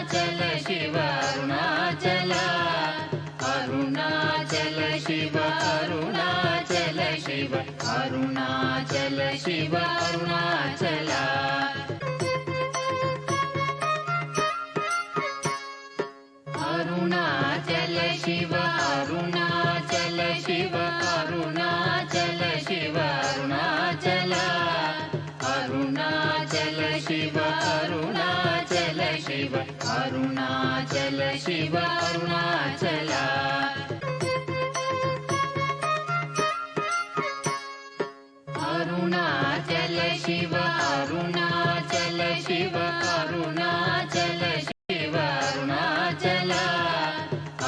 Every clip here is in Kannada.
ಅರುಣಾಚಲ ಶಿವ ಅರುಣಾಚಲ ಅರುಣಾಚಲ ಶಿವ ಅರುಣಾಚಲ ಶಿವ ಅರುಣಾಚಲ ಶಿವ ಅರುಣಾಚಲ ಅರುಣಾಚಲ ಶಿವ ಅರುಣಾಚಲ ಶಿವ ಅರುಣಾಚಲ ಶಿವ ಅರುಣಾಚಲ ಅರುಣಾಚಲ ಶಿವ ಅರುಣಾಚಲ ಶಿವ ಅರುಣಾಚಲ ಶಿವ ಅರುಣಾಚಲ ಅರುಣಾಚಲ ಶಿವ ಅರುಣಾಚಲ ಶಿವ ಅರುಣಾಚಲ ಶಿವ ಅರುಣಾಚಲ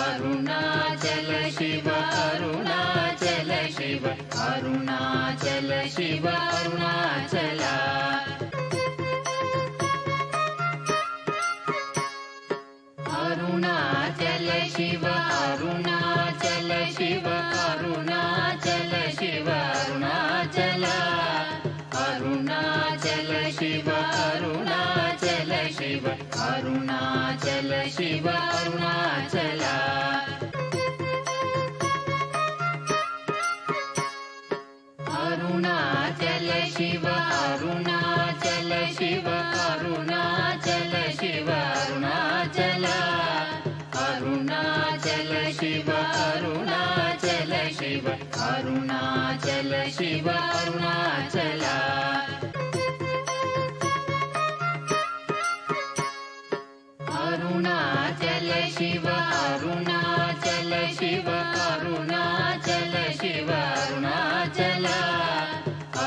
ಅರುಣಾಚಲ ಶಿವ ಅರುಣಾಚಲ ಶಿವ ಅರುಣಾಚಲ ಶಿವ ಅರುಣಾಚಲ ಅರುಣಾಚಲ ಶಿವ ಅರುಣಾಚಲ ಶಿವ ಅರುಣಾಚಲ ಶಿವ ಅರುಣಾಚಲ ಅರುಣಾಚಲ ಶಿವ ಅರುಣಾಚಲ ಶಿವ ಅರುಣಾಚಲ ಶಿವ ಅರುಣಾಚಲ ಅರುಣಾಚಲ ಶಿವ ಅರುಣಾಚಲ ಶಿವ ಅರುಣಾಚಲ ಶಿವ ಅರುಣಾಚಲ ಅರುಣಾಚಲ ಶಿವ ಅರುಣಾಚಲ ಶಿವ ಅರುಣಾಚಲ ಶಿವ ಅರುಣಾಚಲ ಅರುಣಾಚಲ ಶಿವ ಅರುಣಾಚಲ ಶಿವ ಅರುಣಾಚಲ ಶಿವ ಅರುಣಾಚಲ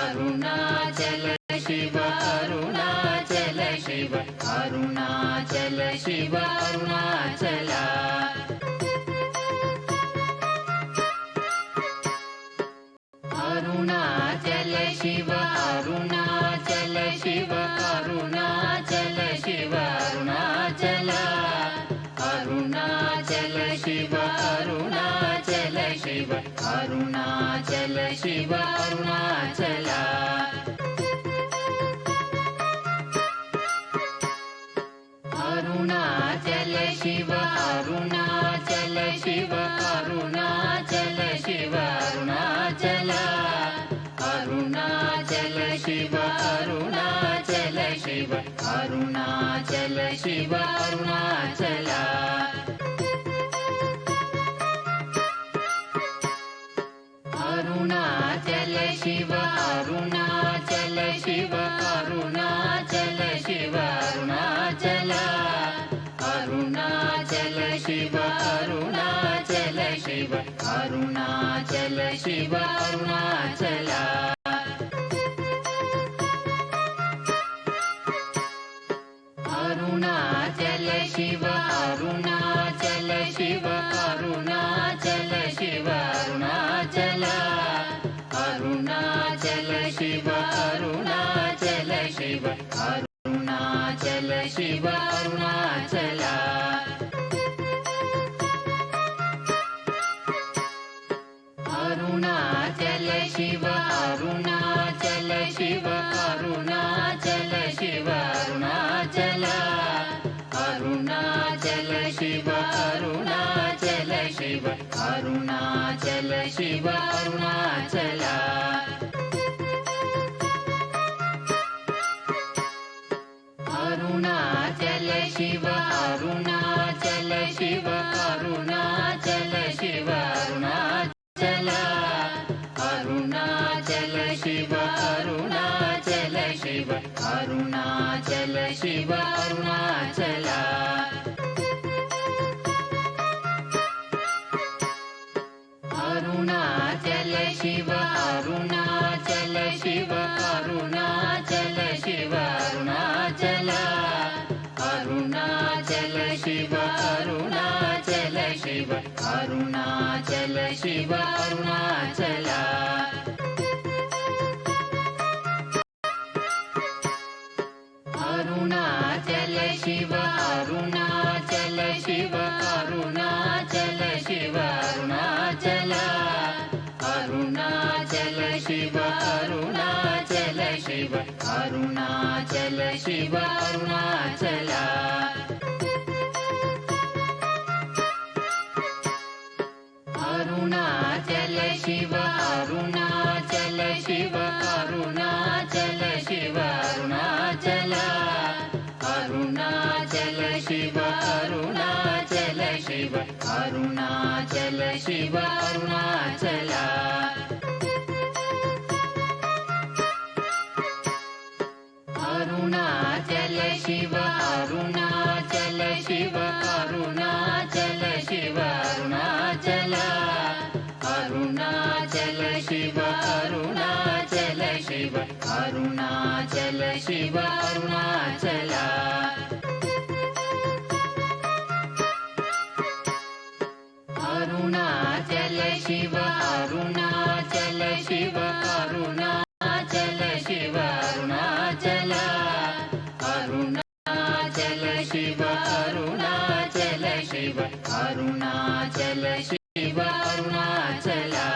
ಅರುಣಾಚಲ ಶಿವ ಅರುಣಾಚಲ ಶಿವ ಅರುಣಾಚಲ ಶಿವ ಅರುಣಾಚಲ ಅರುಣಾಚಲ ಶಿವ ಅರುಣಾಚಲ ಶಿವ ಅರುಣಾಚಲ ಶಿವ ಅರುಣಾಚಲ ಅರುಣಾಚಲ ಶಿವ ಅರುಣಾಚಲ ಶಿವ ಅರುಣಾಚಲ ಶಿವ ಅರುಣಾಚಲ ಅರುಣಾಚಲ ಶಿವ ಅರುಣಾಚಲ ಶಿವ ಅರುಣಾಚಲ ಶಿವ ಅರುಣಾಚಲ ಅರುಣಾಚಲ ಶಿವ ಅರುಣಾಚಲ ಶಿವ ಅರುಣಾಚಲ ಶಿವ ಅರುಣಾಚಲ ಅರುಣಾಚಲ ಶಿವ ಅರುಣಾಚಲ ಶಿವ ಅರುಣಾಚಲ ಶಿವ ಅರುಣಾಚಲ ಅರುಣಾಚಲ ಶಿವ ಅರುಣಾಚಲ ಶಿವ ಅರುಣಾಚಲ ಶಿವ ಅರುಣಾಚಲ ಅರುಣಾಚಲ ಶಿವ ಅರುಣಾಚಲ ಶಿವ ಅರುಣಾಚಲ ಶಿವ ಅರುಣಾಚಲ ಅರುಣಾಚಲ ಶಿವ ಅರುಣಾಚಲ ಶಿವ ಅರುಣಾಚಲ ಶಿವ ಅರುಣಾಚಲ ಅರುಣಾಚಲ ಶಿವ ಅರುಣಾಚಲ ಶಿವ ಅರುಣಾಚಲ ಶಿವ ಅರುಣಾಚಲ ಅರುಣಾಚಲ ಶಿವ ಅರುಣಾಚಲ ಶಿವ ಅರುಣಾಚಲ ಶಿವ ಅರುಣಾಚಲ ಅರುಣಾಚಲ ಶಿವ ಅರುಣಾಚಲ ಶಿವ ಅರುಣಾಚಲ ಶಿವ ಅರುಣಾಚಲ ಅರುಣಾಚಲ ಶಿವ ಅರುಣಾಚಲ ಶಿವ ಅರುಣಾಚಲ ಶಿವ ಅರುಣಾಚಲ ಅರುಣಾಚಲ ಶಿವ ಅರುಣಾಚಲ ಶಿವ ಅರುಣಾಚಲ ಶಿವ ಅರುಣಾಚಲ ಅರುಣಾಚಲ ಶಿವ ಅರುಣಾಚಲ ಶಿವ ಅರುಣಾಚಲ ಶಿವ ಅರುಣಾಚಲ ಅರುಣಾಚಲ ಶಿವ ಅರುಣಾಚಲ ಶಿವ ಅರುಣಾಚಲ ಶಿವ ಅರುಣಾಚಲ ಅರುಣಾಚಲ ಶಿವ ಅರುಣಾಚಲ ಶಿವ ಅರುಣಾಚಲ ಶಿವ ಅರುಣಾಚಲ शिव अरुणाचल शिव अरुणाचल शिव अरुणाचला अरुणाचल शिव अरुणाचल शिव अरुणाचल शिव अरुणाचला अरुणाचल शिव अरुणाचल शिव अरुणाचल शिव अरुणाचला अरुणाचल शिव अरुणाचल शिव अरुणाचल शिव अरुणाचला अरुणाचल शिव अरुणाचल शिव अरुणाचल शिव अरुणाचला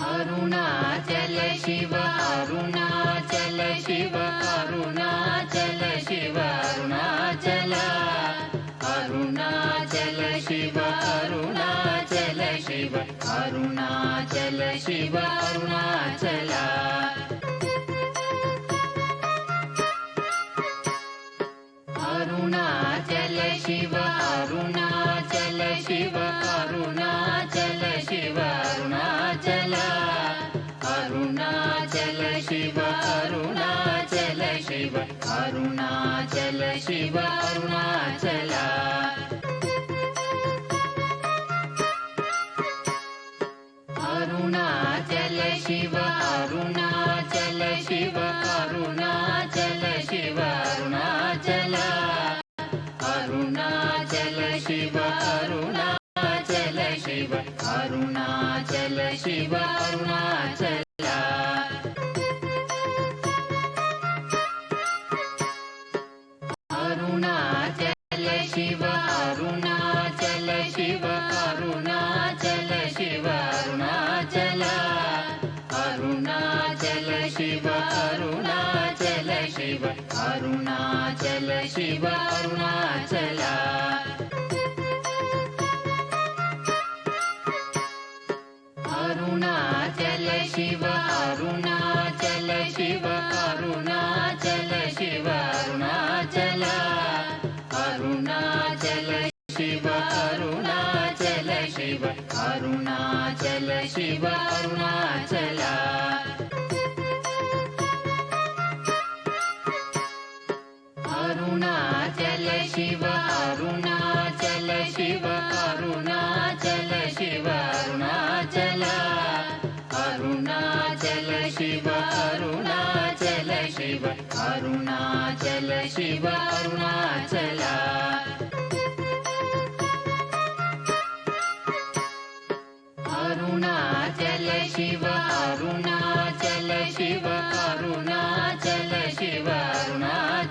अरुणाचल शिव अरुणाचल शिव अरुणाचल शिव अरुणाचला अरुणाचल शिव अरुणाचल शिव अरुणाचल शिव अरुणाचला अरुणाचल शिव अरुणाचल शिव अरुणाचल शिव अरुणाचला अरुणाचल शिव अरुणाचल शिव अरुणाचल शिव अरुणाचला अरुणाचल शिव अरुणाचल शिव अरुणाचल शिव अरुणाचला अरुणाचल शिव अरुणाचल शिव अरुणाचल शिव अरुणाचला अरुणाचल शिव अरुणाचल शिव अरुणाचल शिव अरुणाचला अरुणाचल शिव अरुणाचल शिव अरुणाचल शिव अरुणाचला अरुणाचल शिव अरुणाचल शिव अरुणाचल शिव अरुणाचला अरुणाचल शिव अरुणाचल शिव अरुणाचल शिव अरुणाचला अरुणाचल शिव अरुणाचल शिव अरुणाचल शिव अरुणाचला अरुणाचल शिव अरुणाचल शिव अरुणाचल शिव अरुणाचला अरुणाचल शिव अरुणाचल शिव अरुणाचल शिव अरुणाचला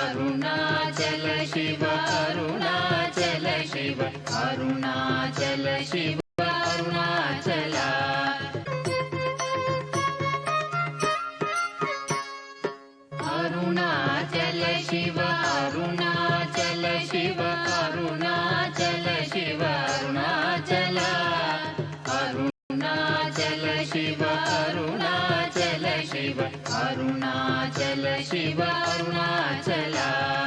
अरुणाचल शिव अरुणाचल शिव अरुणाचल शिव अरुणाचला अरुणाचल शिव अरुणाचल शिव अरुणाचल शिव अरुणाचला अरुणाचल शिव अरुणाचल शिव अरुणाचल शिव अरुणाचला